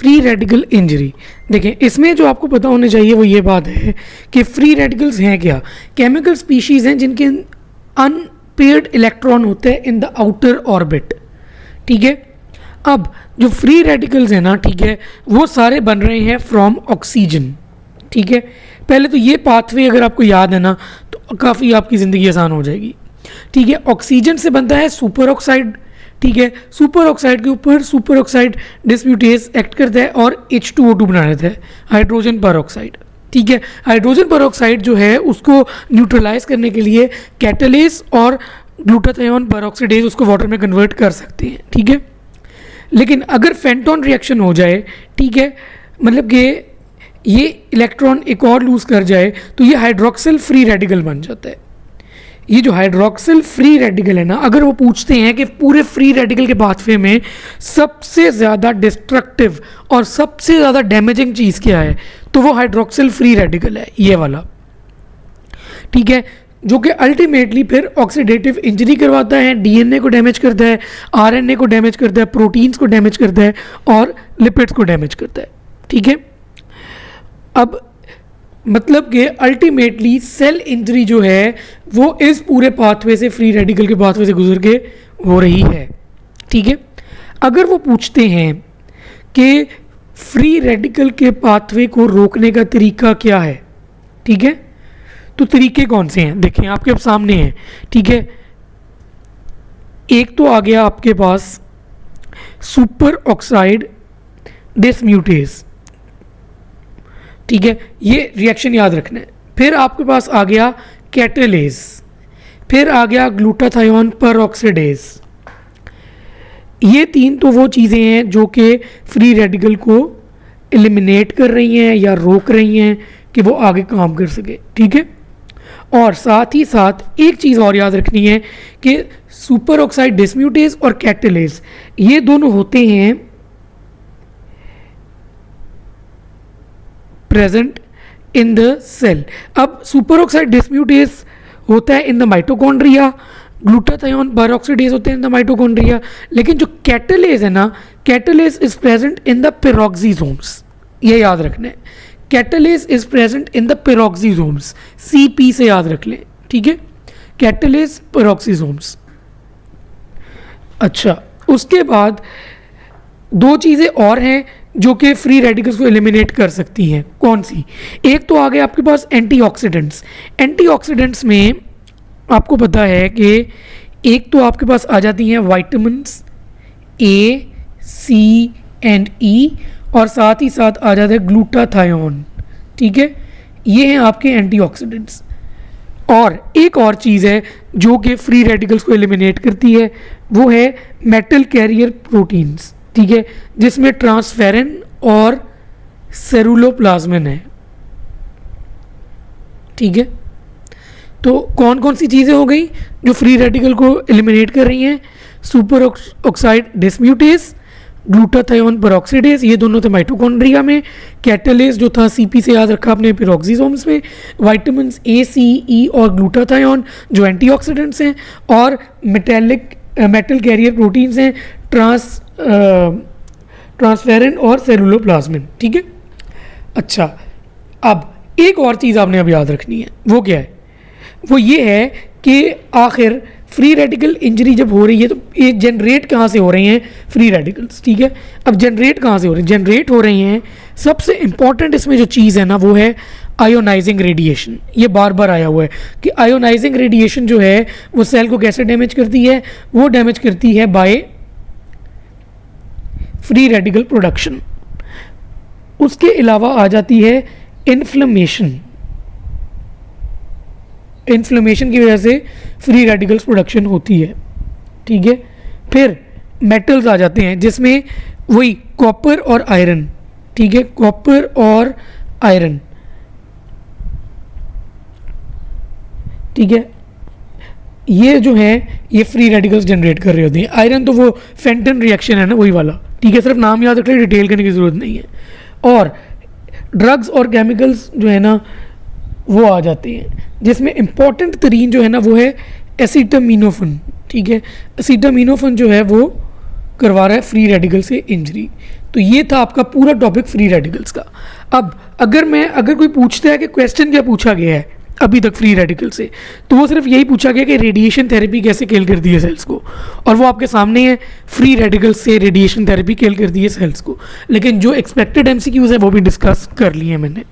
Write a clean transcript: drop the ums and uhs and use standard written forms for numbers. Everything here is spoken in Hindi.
Free radical injury. देखें, इसमें जो आपको पता होना चाहिए वो ये बात है कि फ्री रेडिकल्स हैं क्या। केमिकल स्पीशीज़ हैं जिनके अनपेयर्ड इलेक्ट्रॉन होते हैं इन द आउटर ऑर्बिट, ठीक है। अब जो फ्री रेडिकल्स हैं ना, ठीक है, वो सारे बन रहे हैं फ्रॉम ऑक्सीजन, ठीक है। पहले तो ये पाथवे अगर आपको याद है ना तो काफ़ी आपकी ज़िंदगी आसान हो जाएगी, ठीक है। ऑक्सीजन से बनता है सुपर ऑक्साइड, ठीक है। सुपर ऑक्साइड के ऊपर सुपर ऑक्साइड डिस्म्यूटेज एक्ट करता है और H2O2 बना देता है, हाइड्रोजन पर ऑक्साइड, ठीक है। हाइड्रोजन पर ऑक्साइड जो है उसको न्यूट्रलाइज करने के लिए कैटलेज और ग्लूटाथायोन पर ऑक्सीडेज उसको वाटर में कन्वर्ट कर सकते हैं, ठीक है। लेकिन अगर फेंटोन रिएक्शन हो जाए, ठीक है, मतलब कि ये इलेक्ट्रॉन एक और लूज कर जाए तो ये हाइड्रोक्सिल फ्री रेडिकल बन जाता है। ये जो हाइड्रोक्सिल फ्री रेडिकल है ना, अगर वो पूछते हैं कि पूरे फ्री रेडिकल के पाथवे में सबसे ज़्यादा डिस्ट्रक्टिव और सबसे ज़्यादा डैमेजिंग चीज़ क्या है, तो वो हाइड्रोक्सिल फ्री रेडिकल है, ये वाला, ठीक है। जो कि अल्टीमेटली फिर ऑक्सीडेटिव इंजरी करवाता है, डीएनए को डैमेज करता है, आरएनए को डैमेज करता है, प्रोटीन्स को डैमेज करता है और लिपिड्स को डैमेज करता है, ठीक है। अब मतलब कि अल्टीमेटली सेल इंजरी जो है वो इस पूरे पाथवे से, फ्री रेडिकल के पाथवे से गुजर के हो रही है, ठीक है। अगर वो पूछते हैं कि फ्री रेडिकल के पाथवे को रोकने का तरीका क्या है, ठीक है, तो तरीके कौन से हैं देखें आपके सामने हैं, ठीक है। एक तो आ गया आपके पास सुपर ऑक्साइड डिसम्यूटेज, ठीक है, ये रिएक्शन याद रखना है। फिर आपके पास आ गया कैटलेज, फिर आ गया ग्लूटाथायोन पर ऑक्सीडेज। ये तीन तो वो चीज़ें हैं जो कि फ्री रेडिकल को एलिमिनेट कर रही हैं या रोक रही हैं कि वो आगे काम कर सके, ठीक है। और साथ ही साथ एक चीज़ और याद रखनी है कि सुपर ऑक्साइड डिसम्यूटेज और कैटलेज ये दोनों होते हैं प्रेजेंट इन द सेल। अब सुपर ऑक्साइड डिसम्यूटेज होता है इन द माइटोकॉन्ड्रिया, ग्लूटाथायोन पर ऑक्सीडेज होते हैं इन द माइटोकॉन्ड्रिया, लेकिन जो कैटलेज है ना, catalase is present in the peroxisomes, ये याद रखना है। Catalase is present in the peroxisomes, CP से याद रख लें, ठीक है, कैटलेज पेरोक्सिसोम्स। अच्छा, उसके बाद दो चीज़ें और हैं जो कि फ्री रेडिकल्स को एलिमिनेट कर सकती हैं। कौन सी? एक तो आ गए आपके पास एंटीऑक्सीडेंट्स। एंटीऑक्सीडेंट्स में आपको पता है कि एक तो आपके पास आ जाती हैं vitamins A, C and E और साथ ही साथ आ जाता है ग्लूटाथायोन, ठीक है, ये हैं आपके एंटीऑक्सीडेंट्स। और एक और चीज़ है जो कि फ्री रेडिकल्स को एलिमिनेट करती है, वो है मेटल कैरियर प्रोटीन्स, ठीक है, जिसमें ट्रांसफेरिन और सेरुलोप्लाज्मिन है, ठीक है। तो कौन कौन सी चीज़ें हो गई जो फ्री रेडिकल को एलिमिनेट कर रही हैं? सुपर ऑक्साइड डिसम्यूटेज, ग्लूटाथायोन पर ऑक्सीडेज, ये दोनों थे माइटोकॉन्ड्रिया में। कैटलेज जो था CP से याद रखा आपने पेरोक्सिसोम्स में। विटामिन A, C, E और ग्लूटाथायोन जो एंटीऑक्सीडेंट्स हैं, और मेटल कैरियर प्रोटीन्स हैं, ट्रांसफेरिन और सेलुलोप्लाज्मिन, ठीक है। अच्छा, अब एक और चीज़ आपने अब याद रखनी है, वो क्या है? वो ये है कि आखिर फ्री रेडिकल इंजरी जब हो रही है तो ये जनरेट कहाँ से हो रही हैं फ्री रेडिकल्स, ठीक है। अब जनरेट कहाँ से हो रही है? जनरेट हो रही हैं, सबसे इंपॉर्टेंट इसमें जो चीज़ है ना वो है आयोनाइजिंग रेडिएशन। ये बार बार आया हुआ है कि आयोनाइजिंग रेडिएशन जो है वो सेल को कैसे डैमेज करती है? वो डैमेज करती है बाय फ्री रेडिकल प्रोडक्शन। उसके अलावा आ जाती है इन्फ्लेमेशन। इन्फ्लेमेशन की वजह से फ्री रेडिकल्स प्रोडक्शन होती है, ठीक है। फिर मेटल्स आ जाते हैं जिसमें वही कॉपर और आयरन, ठीक है, कॉपर और आयरन, ठीक है, ये जो है ये फ्री रेडिकल्स जनरेट कर रहे होते हैं। आयरन तो वो फेंटन रिएक्शन है ना, वही वाला, ठीक है, सिर्फ नाम याद रखने डिटेल करने की ज़रूरत नहीं है। और ड्रग्स और केमिकल्स जो है ना वो आ जाते हैं, जिसमें इम्पॉर्टेंट तरीन जो है ना वो है एसिटामिनोफेन, ठीक है। एसिटामिनोफेन जो है वो करवा रहा है फ्री रेडिकल से इंजरी। तो ये था आपका पूरा टॉपिक फ्री रेडिकल्स का। अब अगर कोई पूछता है कि क्वेश्चन क्या पूछा गया है अभी तक फ्री रेडिकल से, तो वो सिर्फ यही पूछा गया कि रेडिएशन थेरेपी कैसे किल करती है सेल्स को, और वो आपके सामने है, फ्री रेडिकल से रेडिएशन थेरेपी किल करती है सेल्स को। लेकिन जो एक्सपेक्टेड एमसीक्यूज है वो भी डिस्कस कर लिए मैंने।